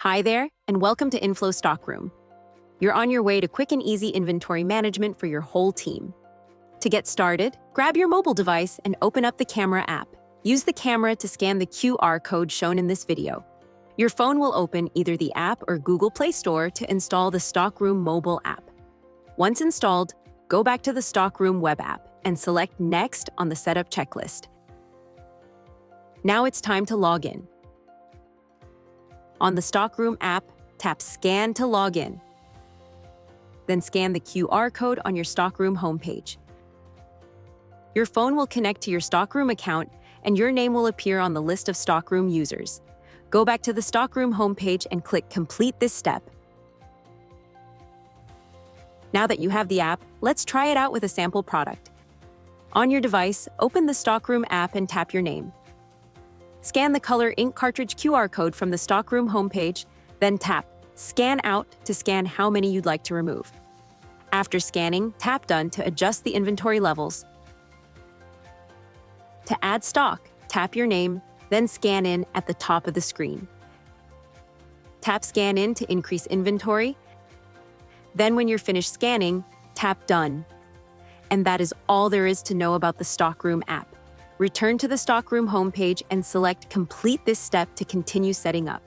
Hi there, and welcome to Inflow Stockroom. You're on your way to quick and easy inventory management for your whole team. To get started, grab your mobile device and open up the camera app. Use the camera to scan the QR code shown in this video. Your phone will open either the app or Google Play Store to install the Stockroom mobile app. Once installed, go back to the Stockroom web app and select Next on the setup checklist. Now it's time to log in. On the Stockroom app, tap Scan to log in. Then scan the QR code on your Stockroom homepage. Your phone will connect to your Stockroom account and your name will appear on the list of Stockroom users. Go back to the Stockroom homepage and click Complete this step. Now that you have the app, let's try it out with a sample product. On your device, open the Stockroom app and tap your name. Scan the color ink cartridge QR code from the Stockroom homepage, then tap Scan Out to scan how many you'd like to remove. After scanning, tap Done to adjust the inventory levels. To add stock, tap your name, then scan in at the top of the screen. Tap Scan In to increase inventory. Then when you're finished scanning, tap Done. And that is all there is to know about the Stockroom app. Return to the Stockroom homepage and select Complete this step to continue setting up.